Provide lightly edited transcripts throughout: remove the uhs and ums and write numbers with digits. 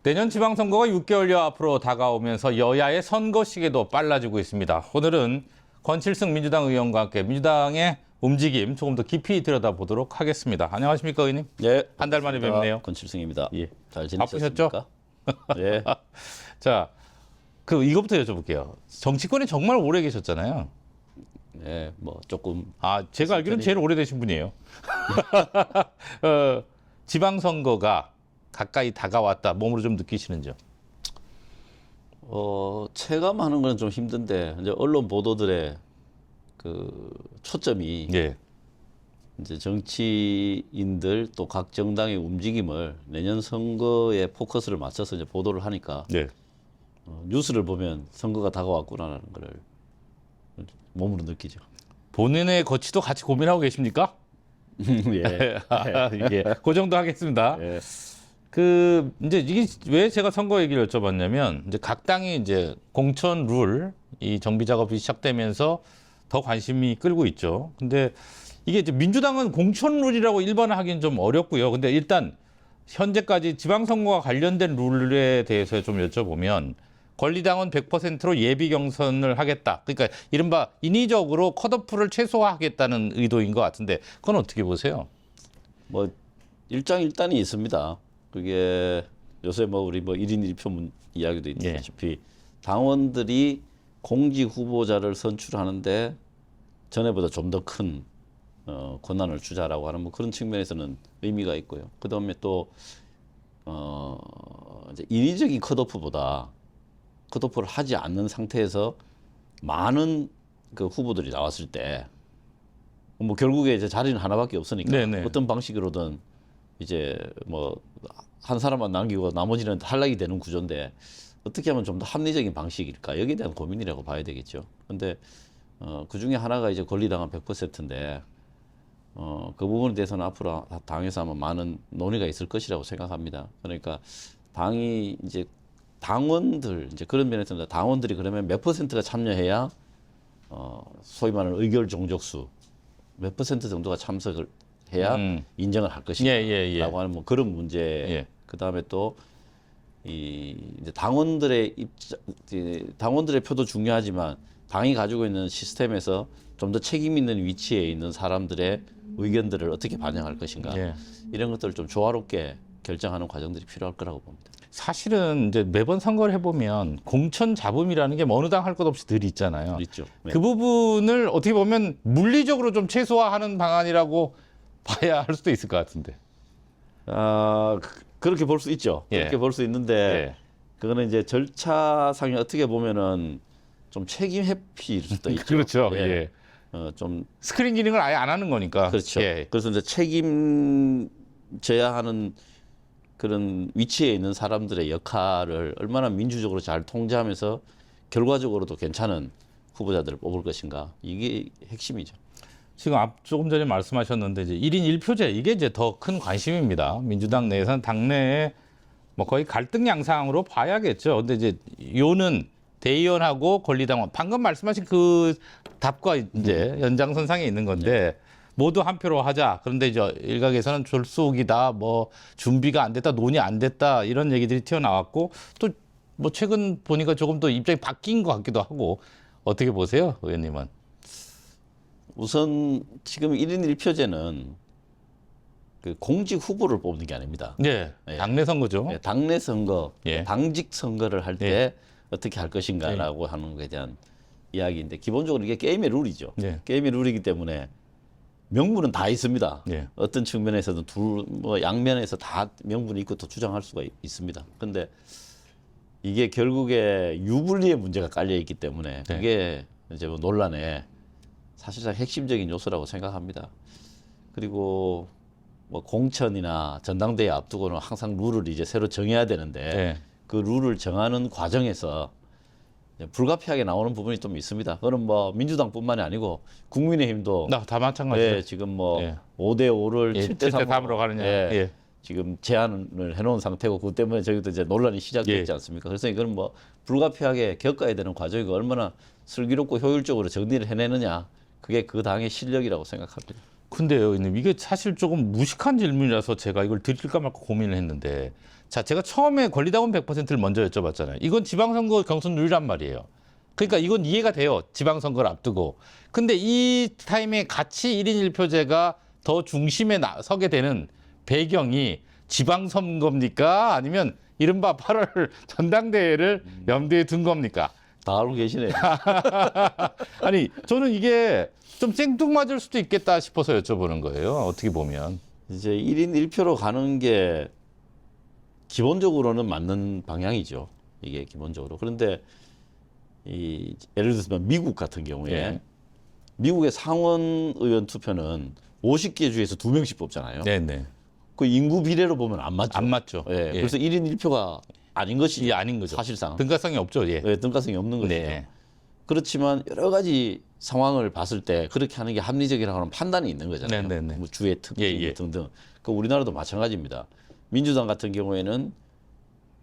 내년 지방선거가 6개월여 앞으로 다가오면서 여야의 선거 시기도 빨라지고 있습니다. 오늘은 권칠승 민주당 의원과 함께 민주당의 움직임 조금 더 깊이 들여다보도록 하겠습니다. 안녕하십니까, 의원님? 네. 한 달 만에 뵙네요. 권칠승입니다. 예. 잘 지내셨습니까? 네. 자, 이거부터 여쭤볼게요. 정치권에 정말 오래 계셨잖아요. 네, 뭐 조금. 제가 알기로는 제일 오래되신 분이에요. 지방선거가 가까이 다가왔다. 몸으로 좀 느끼시는지요? 체감하는 건 좀 힘든데 이제 언론 보도들의 그 초점이 예. 이제 정치인들 또 각 정당의 움직임을 내년 선거에 포커스를 맞춰서 이제 보도를 하니까 예. 뉴스를 보면 선거가 다가왔구나라는 걸 몸으로 느끼죠. 본인의 거취도 같이 고민하고 계십니까? 예. 예. 그 정도 하겠습니다. 예. 이제 이게 왜 제가 선거 얘기를 여쭤봤냐면, 이제 각 당이 이제 공천 룰, 이 정비 작업이 시작되면서 더 관심이 끌고 있죠. 근데 이게 이제 민주당은 공천 룰이라고 일반화하기는 좀 어렵고요. 근데 일단 현재까지 지방선거와 관련된 룰에 대해서 좀 여쭤보면, 권리당은 100%로 예비 경선을 하겠다. 그러니까 이른바 인위적으로 컷오프를 최소화하겠다는 의도인 것 같은데, 그건 어떻게 보세요? 뭐 일장일단이 있습니다. 그게 요새 뭐 우리 뭐 1인 1표 이야기도 있다시피 당원들이 공직 후보자를 선출하는데 전에보다 좀 더 큰 권한을 주자라고 하는 뭐 그런 측면에서는 의미가 있고요. 그다음에 또 이제 인위적인 컷오프보다 컷오프를 하지 않는 상태에서 많은 그 후보들이 나왔을 때 뭐 결국에 이제 자리는 하나밖에 없으니까 네네. 어떤 방식으로든 이제 뭐 한 사람만 남기고 나머지는 탈락이 되는 구조인데 어떻게 하면 좀 더 합리적인 방식일까? 여기에 대한 고민이라고 봐야 되겠죠. 근데 그 중에 하나가 이제 권리당은 100%인데 그 부분에 대해서는 앞으로 당에서 아마 많은 논의가 있을 것이라고 생각합니다. 그러니까 당이 이제 당원들 이제 그런 면에서는 당원들이 그러면 몇 %가 참여해야 소위 말하는 의결 종족수 몇 % 정도가 참석을 해야 인정을 할 것인가라고 하는 뭐 그런 문제. 예. 그 다음에 또 이제 당원들의 당원들의 표도 중요하지만 당이 가지고 있는 시스템에서 좀 더 책임 있는 위치에 있는 사람들의 의견들을 어떻게 반영할 것인가. 예. 이런 것들을 좀 조화롭게 결정하는 과정들이 필요할 거라고 봅니다. 사실은 이제 매번 선거를 해보면 공천 잡음이라는 게 어느 당 할 것 없이 늘 있잖아요. 있죠. 네. 그 부분을 어떻게 보면 물리적으로 좀 최소화하는 방안이라고 봐야 할 수도 있을 것 같은데. 그렇게 볼 수 있죠. 예. 그렇게 볼 수 있는데 예. 그거는 이제 절차상에 어떻게 보면은 좀 책임 회피일 수도 있죠. 그렇죠. 예. 좀 스크린 기능을 아예 안 하는 거니까. 그렇죠. 예. 그래서 이제 책임져야 하는 그런 위치에 있는 사람들의 역할을 얼마나 민주적으로 잘 통제하면서 결과적으로도 괜찮은 후보자들을 뽑을 것인가. 이게 핵심이죠. 지금 조금 전에 말씀하셨는데 이제 1인 1표제 이게 이제 더 큰 관심입니다. 민주당 내에서는 당내에 뭐 거의 갈등 양상으로 봐야겠죠. 근데 이제 요는 대의원하고 권리당원 방금 말씀하신 그 답과 이제 연장선상에 있는 건데 모두 한 표로 하자. 그런데 이제 일각에서는 졸속이다, 뭐 준비가 안 됐다, 논의 안 됐다 이런 얘기들이 튀어나왔고 또 뭐 최근 보니까 조금 더 입장이 바뀐 것 같기도 하고 어떻게 보세요, 의원님은? 우선 지금 1인 1표제는 그 공직 후보를 뽑는 게 아닙니다. 네, 예. 당내 선거죠. 예, 당내 선거, 예. 당직 선거를 할 때 예. 어떻게 할 것인가라고 하는 것에 대한 이야기인데 기본적으로 이게 게임의 룰이죠. 예. 게임의 룰이기 때문에 명분은 다 있습니다. 예. 어떤 측면에서든 뭐 양면에서 다 명분이 있고 또 주장할 수가 있습니다. 근데 이게 결국에 유불리의 문제가 깔려 있기 때문에 네. 그게 이제 뭐 논란의 사실상 핵심적인 요소라고 생각합니다. 그리고 뭐 공천이나 전당대회 앞두고는 항상 룰을 이제 새로 정해야 되는데 네. 그 룰을 정하는 과정에서 불가피하게 나오는 부분이 좀 있습니다. 그건 뭐 민주당뿐만이 아니고 국민의힘도 다 마찬가지죠. 지금 뭐 예. 5대5를 예, 7대 3으로 가느냐. 예. 지금 제안을 해놓은 상태고 그것 때문에 저희도 이제 논란이 시작됐지 예. 않습니까? 그래서 이건 뭐 불가피하게 겪어야 되는 과정이고 얼마나 슬기롭고 효율적으로 정리를 해내느냐 그게 그 당의 실력이라고 생각합니다. 근데요, 의원님, 이게 사실 조금 무식한 질문이라서 제가 이걸 드릴까 말까 고민을 했는데 자, 제가 처음에 권리당원 100%를 먼저 여쭤봤잖아요. 이건 지방선거 경선 룰이란 말이에요. 그러니까 이건 이해가 돼요. 지방선거를 앞두고. 근데 이 타임에 같이 1인 1표제가 더 중심에 서게 되는 배경이 지방선거입니까? 아니면 이른바 8월 전당대회를 염두에 둔 겁니까? 다 알고 계시네요. 아니, 저는 이게 좀 생뚱맞을 수도 있겠다 싶어서 여쭤보는 거예요. 어떻게 보면. 이제 1인 1표로 가는 게 기본적으로는 맞는 방향이죠. 이게 기본적으로. 그런데 예를 들면 미국 같은 경우에 예. 미국의 상원 의원 투표는 50개 주에서 2명씩 뽑잖아요. 네네. 그 인구 비례로 보면 안 맞죠. 안 맞죠. 예. 예. 그래서 1인 1표가 아닌 것이 이게 아닌 거죠. 사실상 등가성이 없죠. 예. 예, 등가성이 없는 것이죠. 네. 그렇지만 여러 가지 상황을 봤을 때 그렇게 하는 게 합리적이라고 하는 판단이 있는 거잖아요. 네네네. 뭐 주의 특징 예, 예. 등등. 그 우리나라도 마찬가지입니다. 민주당 같은 경우에는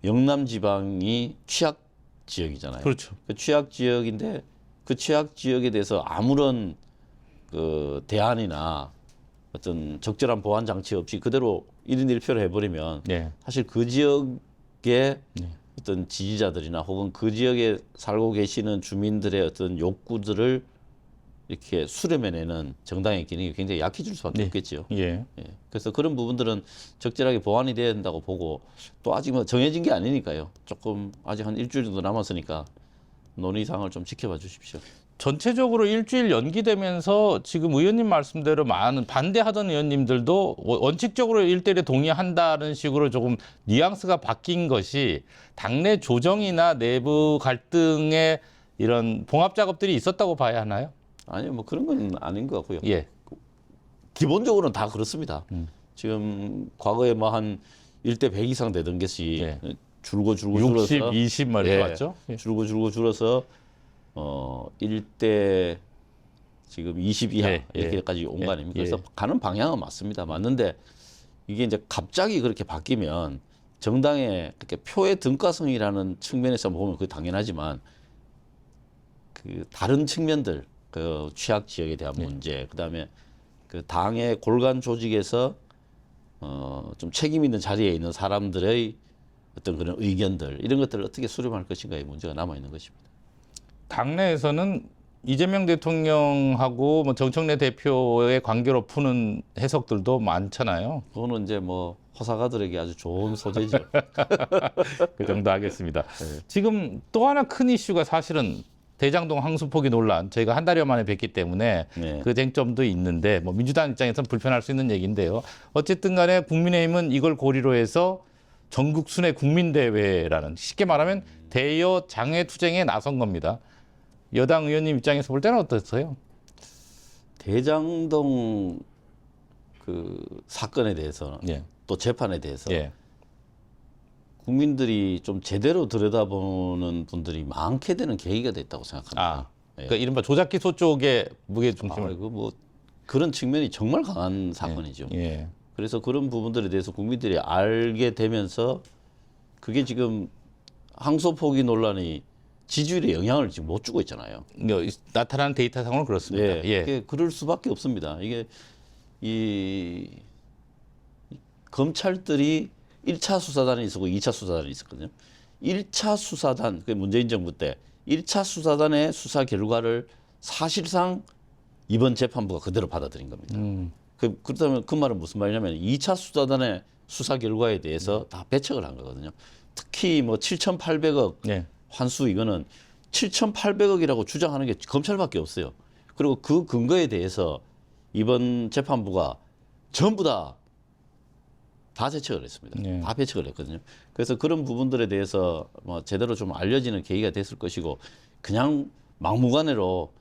영남 지방이 취약 지역이잖아요. 그렇죠. 그 취약 지역인데 그 취약 지역에 대해서 아무런 그 대안이나 어떤 적절한 보완 장치 없이 그대로 1인 1표를 해버리면 예. 사실 그 지역의 어떤 지지자들이나 혹은 그 지역에 살고 계시는 주민들의 어떤 욕구들을 이렇게 수렴해내는 정당의 기능이 굉장히 약해질 수밖에 네. 없겠죠. 예. 예. 그래서 그런 부분들은 적절하게 보완이 돼야 된다고 보고 또 아직 뭐 정해진 게 아니니까요. 조금 아직 한 일주일 정도 남았으니까 논의사항을 좀 지켜봐 주십시오. 전체적으로 일주일 연기되면서 지금 의원님 말씀대로 많은 반대하던 의원님들도 원칙적으로 1대1에 동의한다는 식으로 조금 뉘앙스가 바뀐 것이 당내 조정이나 내부 갈등의 이런 봉합 작업들이 있었다고 봐야 하나요? 아니요, 뭐 그런 건 아닌 것 같고요. 예. 기본적으로는 다 그렇습니다. 지금 과거에 뭐 한 1대 100 이상 되던 것이 예. 줄고 60, 줄어서 20 말 이렇게 예, 왔죠? 예. 줄어서 1대 지금 20 이하 예, 예. 이렇게까지 온 거 아닙니까? 예. 그래서 가는 방향은 맞습니다. 맞는데 이게 이제 갑자기 그렇게 바뀌면 정당의 그렇게 표의 등가성이라는 측면에서 보면 그게 당연하지만 그 다른 측면들 그 취약 지역에 대한 문제 그다음에 그 당의 골간 조직에서 좀 책임 있는 자리에 있는 사람들의 어떤 그런 의견들 이런 것들을 어떻게 수렴할 것인가의 문제가 남아 있는 것입니다. 당내에서는 이재명 대통령하고 뭐 정청래 대표의 관계로 푸는 해석들도 많잖아요. 그거는 이제 뭐 호사가들에게 아주 좋은 소재죠. 그 정도 하겠습니다. 지금 또 하나 큰 이슈가 사실은 대장동 항수포기 논란. 저희가 한 달여 만에 뵙기 때문에 네. 그 쟁점도 있는데 뭐 민주당 입장에서는 불편할 수 있는 얘기인데요. 어쨌든 간에 국민의힘은 이걸 고리로 해서 전국 순회 국민대회라는 쉽게 말하면 대여 장외 투쟁에 나선 겁니다. 여당 의원님 입장에서 볼 때는 어떠세요? 대장동 그 사건에 대해서 예. 또 재판에 대해서 예. 국민들이 좀 제대로 들여다보는 분들이 많게 되는 계기가 됐다고 생각합니다. 아, 그러니까 이른바 조작 기소 쪽에 무게 중심을. 이거 뭐 그런 측면이 정말 강한 사건이죠. 예. 그래서 그런 부분들에 대해서 국민들이 알게 되면서 그게 지금 항소포기 논란이 지지율에 영향을 지금 못 주고 있잖아요. 나타나는 데이터상으로는 그렇습니다. 네, 예. 이게 그럴 수밖에 없습니다. 이게 이 검찰들이 1차 수사단이 있었고 2차 수사단이 있었거든요. 1차 수사단, 그 문재인 정부 때 1차 수사단의 수사 결과를 사실상 이번 재판부가 그대로 받아들인 겁니다. 그렇다면 그 말은 무슨 말이냐면 2차 수사단의 수사 결과에 대해서 다 배척을 한 거거든요. 특히 뭐 7,800억 예. 환수 이거는 7,800억이라고 주장하는 게 검찰밖에 없어요. 그리고 그 근거에 대해서 이번 재판부가 전부 다 제척을 했습니다. 네. 다 배척을 했거든요. 그래서 그런 부분들에 대해서 뭐 제대로 좀 알려지는 계기가 됐을 것이고 그냥 막무가내로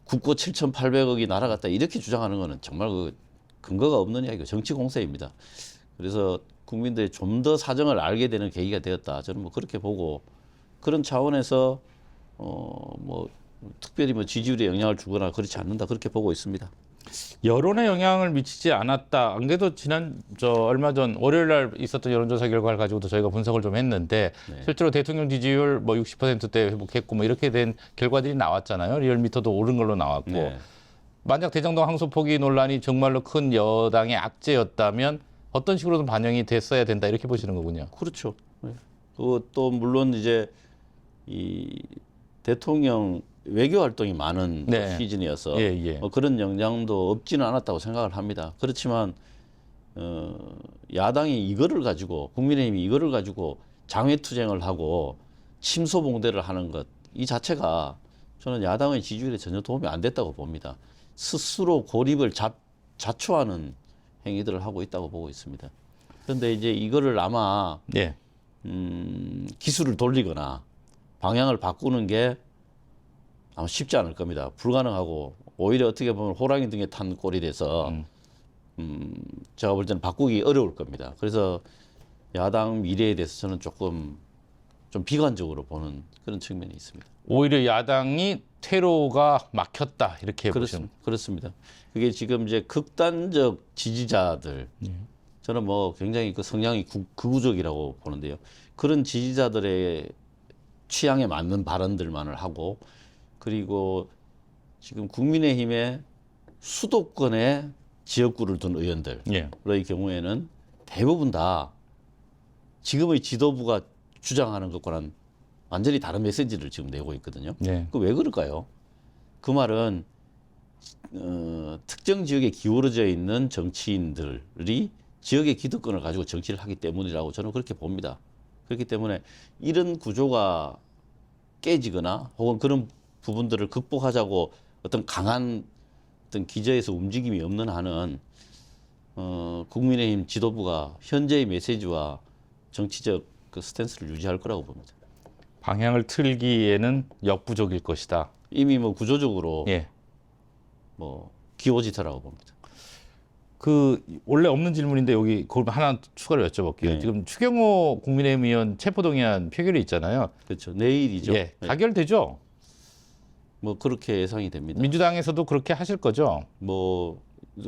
국고 7,800억이 날아갔다 이렇게 주장하는 거는 정말 그 근거가 없는 이야기고 정치 공세입니다. 그래서 국민들이 좀 더 사정을 알게 되는 계기가 되었다. 저는 뭐 그렇게 보고 그런 차원에서 뭐 특별히 뭐 지지율에 영향을 주거나 그렇지 않는다 그렇게 보고 있습니다. 여론에 영향을 미치지 않았다. 안 그래도 얼마 전 월요일 날 있었던 여론조사 결과를 가지고도 저희가 분석을 좀 했는데 실제로 대통령 지지율 뭐 60%대 회복했고 뭐 이렇게 된 결과들이 나왔잖아요. 리얼미터도 오른 걸로 나왔고. 네. 만약 대장동 항소 포기 논란이 정말로 큰 여당의 악재였다면 어떤 식으로든 반영이 됐어야 된다 이렇게 보시는 거군요. 그렇죠. 네. 그또 물론 이제 이 대통령 외교 활동이 많은 네. 시즌이어서 예, 예. 그런 영향도 없지는 않았다고 생각을 합니다. 그렇지만 야당이 이거를 가지고 국민의힘이 이거를 가지고 장외투쟁을 하고 침소봉대를 하는 것 이 자체가 저는 야당의 지지율에 전혀 도움이 안 됐다고 봅니다. 스스로 고립을 자초하는 행위들을 하고 있다고 보고 있습니다. 그런데 이제 이거를 아마 예. 기술을 돌리거나 방향을 바꾸는 게 아마 쉽지 않을 겁니다. 불가능하고 오히려 어떻게 보면 호랑이 등에 탄 꼴이 돼서 제가 볼 때는 바꾸기 어려울 겁니다. 그래서 야당 미래에 대해서 저는 조금 좀 비관적으로 보는 그런 측면이 있습니다. 오히려 야당이 퇴로가 막혔다 이렇게 보시는. 그렇습니다. 그게 지금 이제 극단적 지지자들 저는 뭐 굉장히 그 성향이 극우적이라고 보는데요. 그런 지지자들의 취향에 맞는 발언들만을 하고 그리고 지금 국민의힘의 수도권에 지역구를 둔 의원들의 예. 경우에는 대부분 다 지금의 지도부가 주장하는 것과는 완전히 다른 메시지를 지금 내고 있거든요. 예. 그 왜 그럴까요? 그 말은 특정 지역에 기울어져 있는 정치인들이 지역의 기득권을 가지고 정치를 하기 때문이라고 저는 그렇게 봅니다. 그렇기 때문에 이런 구조가 깨지거나 혹은 그런 부분들을 극복하자고 어떤 강한 어떤 기저에서 움직임이 없는 한은 국민의힘 지도부가 현재의 메시지와 정치적 그 스탠스를 유지할 거라고 봅니다. 방향을 틀기에는 역부족일 것이다. 이미 뭐 구조적으로 예. 뭐 기호지터라고 봅니다. 그 원래 없는 질문인데 여기 그걸 하나 추가로 여쭤볼게요. 네. 지금 추경호 국민의힘 의원 체포동의안 표결이 있잖아요. 그렇죠. 내일이죠. 예. 네. 가결되죠. 뭐 그렇게 예상이 됩니다. 민주당에서도 그렇게 하실 거죠. 뭐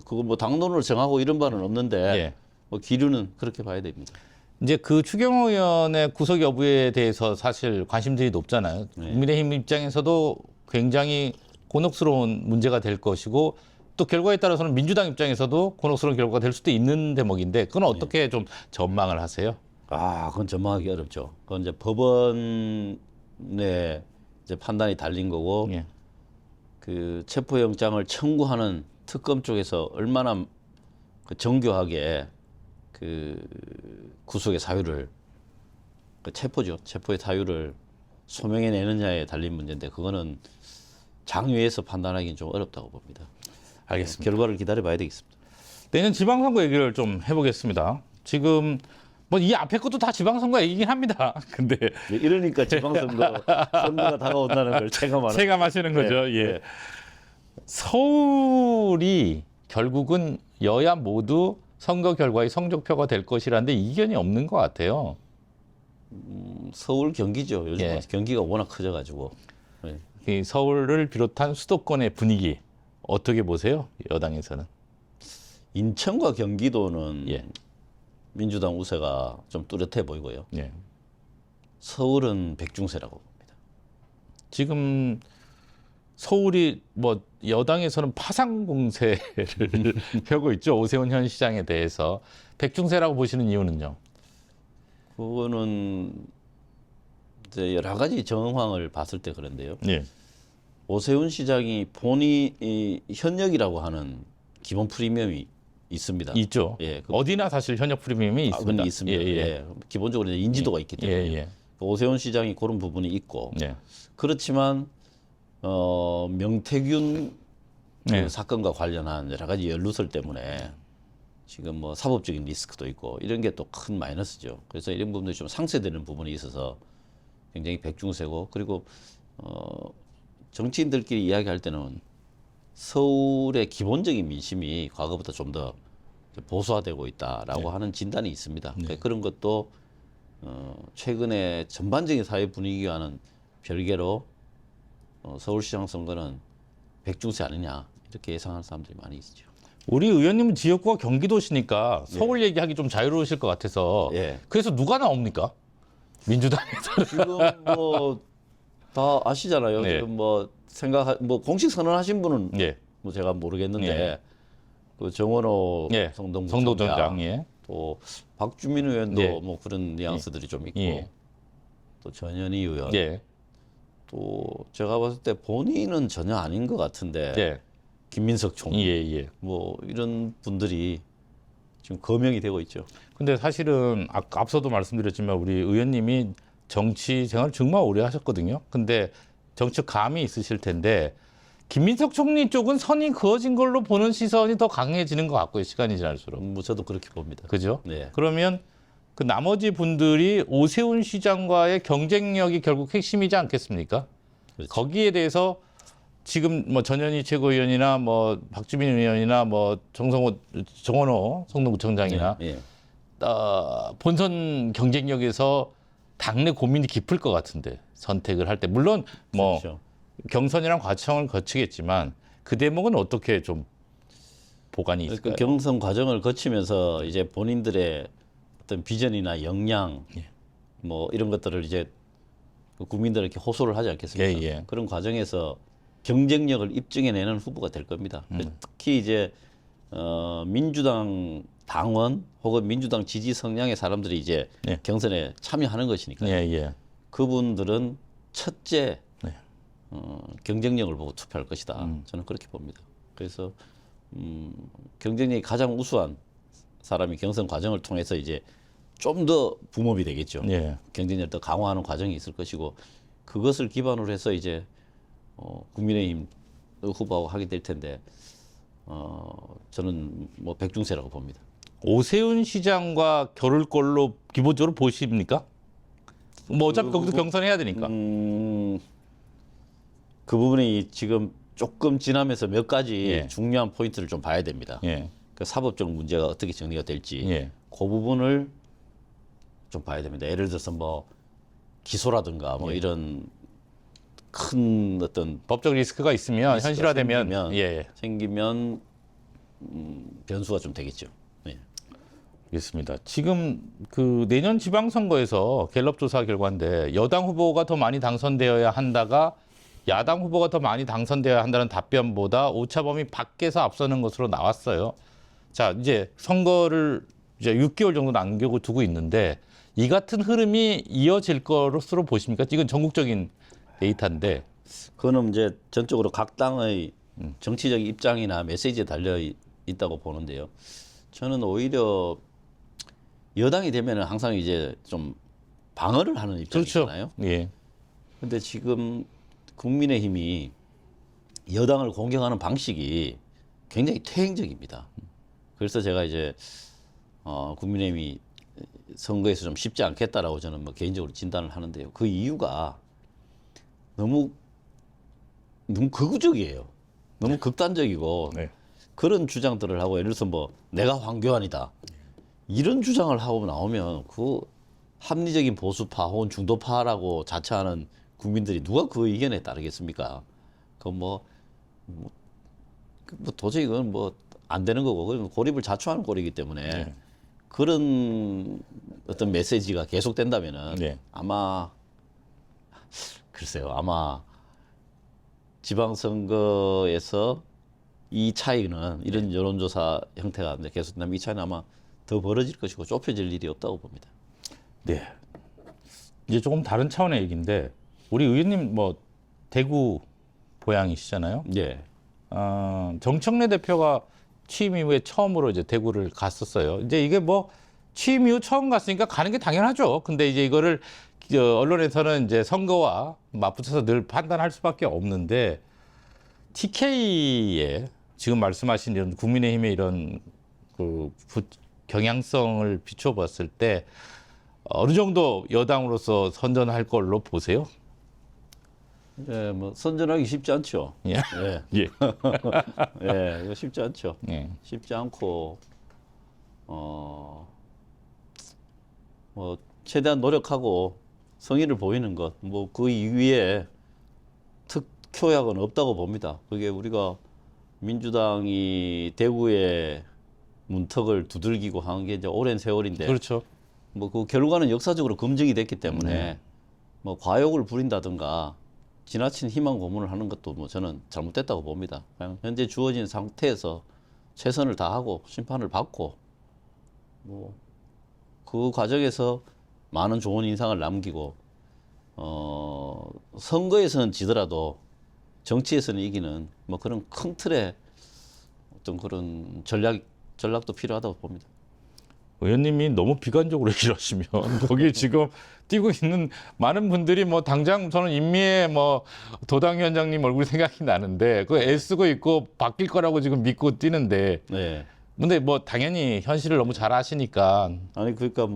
그거 뭐 당론을 정하고 이런 바는 없는데 예. 뭐 기류는 그렇게 봐야 됩니다. 이제 그 추경호 의원의 구속 여부에 대해서 사실 관심들이 높잖아요. 네. 국민의힘 입장에서도 굉장히 곤혹스러운 문제가 될 것이고 또 결과에 따라서는 민주당 입장에서도 곤혹스러운 결과가 될 수도 있는 대목인데 그건 어떻게 좀 전망을 하세요? 아, 그건 전망하기 어렵죠. 그건 이제 법원의 이제 판단이 달린 거고 예. 그 체포영장을 청구하는 특검 쪽에서 얼마나 그 정교하게 그 구속의 사유를 그 체포의 사유를 소명해내느냐에 달린 문제인데 그거는 장외에서 판단하기는 좀 어렵다고 봅니다. 알겠습니다. 결과를 기다려봐야 되겠습니다. 내년 지방선거 얘기를 좀 해보겠습니다. 지금 뭐 이 앞에 것도 다 지방선거 얘기긴 합니다. 근데 이러니까 지방선거가 다가온다는 걸 체감하시는 거죠. 예. 네. 서울이 결국은 여야 모두 선거 결과의 성적표가 될 것이라는데 이견이 없는 것 같아요. 서울 경기죠. 요즘 예. 경기가 워낙 커져가지고. 네. 이 서울을 비롯한 수도권의 분위기 어떻게 보세요? 여당에서는. 인천과 경기도는 예. 민주당 우세가 좀 뚜렷해 보이고요. 예. 서울은 백중세라고 봅니다. 지금 서울이 뭐 여당에서는 파상 공세를 펴고 있죠. 오세훈 현 시장에 대해서. 백중세라고 보시는 이유는요? 그거는 이제 여러 가지 정황을 봤을 때 그런데요. 예. 오세훈 시장이 본인이 현역이라고 하는 기본 프리미엄이 있습니다. 있죠. 예, 어디나 사실 현역 프리미엄이 있습니다. 그건 있습니다. 예, 예. 예, 기본적으로 이제 인지도가 있기 때문에 예, 예. 오세훈 시장이 그런 부분이 있고 예. 그렇지만 명태균 그 네. 사건과 관련한 여러 가지 연루설 때문에 지금 뭐 사법적인 리스크도 있고 이런 게 또 큰 마이너스죠. 그래서 이런 부분들이 좀 상쇄되는 부분이 있어서 굉장히 백중세고 그리고 정치인들끼리 이야기할 때는 서울의 기본적인 민심이 과거보다 좀 더 보수화되고 있다라고 하는 진단이 있습니다. 그러니까 그런 것도 최근에 전반적인 사회 분위기와는 별개로 서울시장 선거는 백중세 아니냐 이렇게 예상하는 사람들이 많이 있죠. 우리 의원님은 지역구가 경기도시니까 서울 얘기하기 좀 자유로우실 것 같아서 예. 그래서 누가 나옵니까? 민주당에서. 지금 뭐 다 아시잖아요. 네. 지금 뭐 공식 선언하신 분은 예. 뭐 제가 모르겠는데 예. 그 정원호 예. 성동구 성동정장. 총장, 예. 또 박주민 의원도 예. 뭐 그런 뉘앙스들이 좀 있고 예. 또 전현희 의원 예. 또 제가 봤을 때 본인은 전혀 아닌 것 같은데 예. 김민석 총리 예. 예. 뭐 이런 분들이 지금 거명이 되고 있죠. 근데 사실은 아까 앞서도 말씀드렸지만 우리 의원님이 정치 생활을 정말 오래 하셨거든요. 근데 정치 감이 있으실 텐데 김민석 총리 쪽은 선이 그어진 걸로 보는 시선이 더 강해지는 것 같고요. 시간이 지날수록. 뭐 저도 그렇게 봅니다. 그죠? 네. 그러면 그 나머지 분들이 오세훈 시장과의 경쟁력이 결국 핵심이지 않겠습니까? 그렇죠. 거기에 대해서 지금 뭐 전현희 최고위원이나 뭐 박주민 의원이나 뭐 정원호 성남구청장이나 예. 본선 경쟁력에서 당내 고민이 깊을 것 같은데 선택을 할 때 물론 뭐 그렇죠. 경선이랑 과정을 거치겠지만 그 대목은 어떻게 좀 보관이 그 있을까요? 경선 과정을 거치면서 이제 본인들의 어떤 비전이나 역량 예. 뭐 이런 것들을 이제 국민들에게 호소를 하지 않겠습니까? 예. 그런 과정에서 경쟁력을 입증해내는 후보가 될 겁니다. 특히 이제 민주당 당원 혹은 민주당 지지 성향의 사람들이 이제 예. 경선에 참여하는 것이니까 예. 그분들은 첫째 네. 경쟁력을 보고 투표할 것이다. 저는 그렇게 봅니다. 그래서 경쟁력이 가장 우수한 사람이 경선 과정을 통해서 이제 좀 더 붐업이 되겠죠. 예. 경쟁력을 더 강화하는 과정이 있을 것이고 그것을 기반으로 해서 이제 국민의힘 후보하고 하게 될 텐데 저는 뭐 백중세라고 봅니다. 오세훈 시장과 겨룰 걸로 기본적으로 보십니까? 뭐 어차피 거기도 경선해야 되니까. 그 부분이 지금 조금 지나면서 몇 가지 예. 중요한 포인트를 좀 봐야 됩니다. 예. 그 사법적 문제가 어떻게 정리가 될지 예. 그 부분을 좀 봐야 됩니다. 예를 들어서 뭐 기소라든가 뭐 이런 큰 어떤 법적 리스크가 있으면 리스크가 현실화되면 생기면 변수가 좀 되겠죠. 네. 알겠습니다. 지금 그 내년 지방선거에서 갤럽 조사 결과인데 여당 후보가 더 많이 당선되어야 한다가 야당 후보가 더 많이 당선되어야 한다는 답변보다 오차범위 밖에서 앞서는 것으로 나왔어요. 자, 이제 선거를 이제 6개월 정도 남겨두고 있는데 이 같은 흐름이 이어질 것으로 보십니까? 이건 전국적인 데이터인데. 그거는 이제 전적으로 각 당의 정치적 입장이나 메시지에 달려 있다고 보는데요. 저는 오히려 여당이 되면은 항상 이제 좀 방어를 하는 입장이잖아요. 그렇죠. 예. 근데 지금 국민의힘이 여당을 공격하는 방식이 굉장히 퇴행적입니다. 그래서 제가 이제 국민의힘이 선거에서 좀 쉽지 않겠다라고 저는 뭐 개인적으로 진단을 하는데요. 그 이유가 너무 극우적이에요. 너무 극단적이고 네. 그런 주장들을 하고 예를 들어서 뭐 내가 황교안이다 이런 주장을 하고 나오면 그 합리적인 보수파 혹은 중도파라고 자처하는 국민들이 누가 그 의견에 따르겠습니까? 뭐 도저히 그건 뭐 안 되는 거고 그건 고립을 자초하는 꼴이기 때문에 네. 그런 어떤 메시지가 계속된다면은 네. 아마 글쎄요 아마 지방선거에서 이 차이는 이런 여론조사 형태가 이제 계속된다면 이 차이는 아마 더 벌어질 것이고 좁혀질 일이 없다고 봅니다. 네. 이제 조금 다른 차원의 얘기인데 우리 의원님 뭐 대구 고향이시잖아요. 예. 정청래 대표가 취임 이후에 처음으로 이제 대구를 갔었어요. 이제 이게 뭐 취임 이후 처음 갔으니까 가는 게 당연하죠. 근데 이제 이거를 언론에서는 이제 선거와 맞붙여서 늘 판단할 수밖에 없는데 TK의 지금 말씀하신 이런 국민의힘의 이런 그 경향성을 비춰봤을 때 어느 정도 여당으로서 선전할 걸로 보세요? 예, 뭐 선전하기 쉽지 않죠. 예. 예. 예. 예, 이거 쉽지 않죠. 예. 쉽지 않고 뭐 최대한 노력하고 성의를 보이는 것, 뭐 그 이후에 특효약은 없다고 봅니다. 그게 우리가 민주당이 대구의 문턱을 두들기고 한 게 이제 오랜 세월인데, 그렇죠. 뭐 그 결과는 역사적으로 검증이 됐기 때문에 뭐 과욕을 부린다든가 지나친 희망 고문을 하는 것도 뭐 저는 잘못됐다고 봅니다. 그냥 현재 주어진 상태에서 최선을 다하고 심판을 받고 뭐 그 과정에서 많은 좋은 인상을 남기고 선거에서는 지더라도 정치에서는 이기는 뭐 그런 큰 틀의 어떤 그런 전략도 필요하다고 봅니다. 의원님이 너무 비관적으로 얘기를 하시면 거기 지금 뛰고 있는 많은 분들이 뭐 당장 저는 임미애 뭐 도당위원장님 얼굴 생각이 나는데 그 애쓰고 있고 바뀔 거라고 지금 믿고 뛰는데 네. 근데 뭐 당연히 현실을 너무 잘 아시니까 아니 그러니까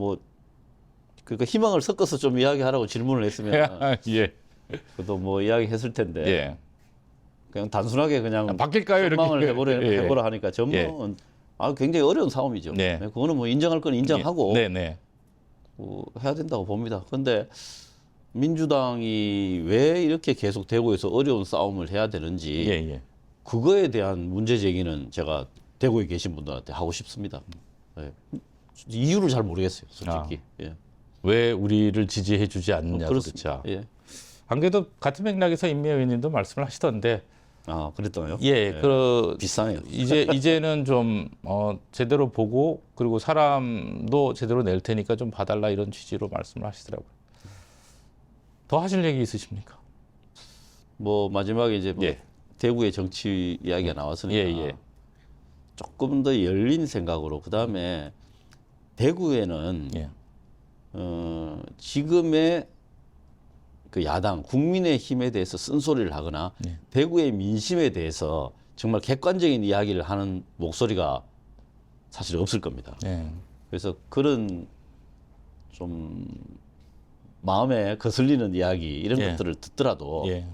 희망을 섞어서 좀 이야기하라고 질문을 했으면 예. 그래도 뭐 이야기했을 텐데 예. 그냥 단순하게 그냥 바뀔까요? 전망을 이렇게 해보라 하니까 전망은 굉장히 어려운 싸움이죠. 네. 그거는 뭐 인정할 건 인정하고 네, 네. 해야 된다고 봅니다. 그런데 민주당이 왜 이렇게 계속 대구에서 어려운 싸움을 해야 되는지 예, 예. 그거에 대한 문제 제기는 제가 대구에 계신 분들한테 하고 싶습니다. 예. 이유를 잘 모르겠어요, 솔직히. 예. 왜 우리를 지지해 주지 않느냐 그렇습니다. 그렇죠. 예. 안 그래도 같은 맥락에서 임미애 의원님도 말씀을 하시던데 그랬더요? 예, 그 비싸네요. 이제는 좀 제대로 보고 그리고 사람도 제대로 낼 테니까 좀 봐달라 이런 취지로 말씀을 하시더라고요. 더 하실 얘기 있으십니까? 뭐 마지막에 이제 예. 대구의 정치 이야기가 나왔으니까 예, 예. 조금 더 열린 생각으로 그 다음에 대구에는 예. 지금의 그 야당 국민의힘에 대해서 쓴소리를 하거나 예. 대구의 민심에 대해서 정말 객관적인 이야기를 하는 목소리가 사실 없을 겁니다. 예. 그래서 그런 좀 마음에 거슬리는 이야기 이런 예. 것들을 듣더라도 예.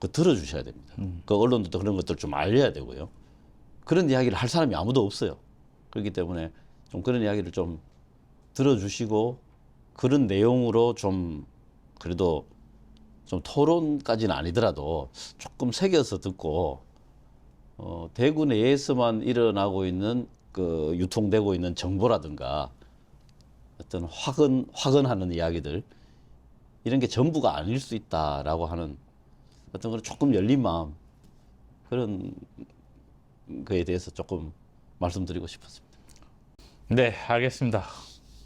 들어주셔야 됩니다. 그 언론도 그런 것들을 좀 알려야 되고요. 그런 이야기를 할 사람이 아무도 없어요. 그렇기 때문에 좀 그런 이야기를 좀 들어주시고 그런 내용으로 좀 그래도 좀 토론까지는 아니더라도 조금 새겨서 듣고 대구 내에서만 일어나고 있는 그 유통되고 있는 정보라든가 어떤 화근하는 이야기들 이런 게 전부가 아닐 수 있다라고 하는 어떤 그런 조금 열린 마음 그런 거에 대해서 조금 말씀드리고 싶었습니다. 네, 알겠습니다.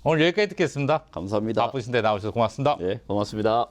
오늘 여기까지 듣겠습니다. 감사합니다. 바쁘신데 나오셔서 고맙습니다. 네, 고맙습니다.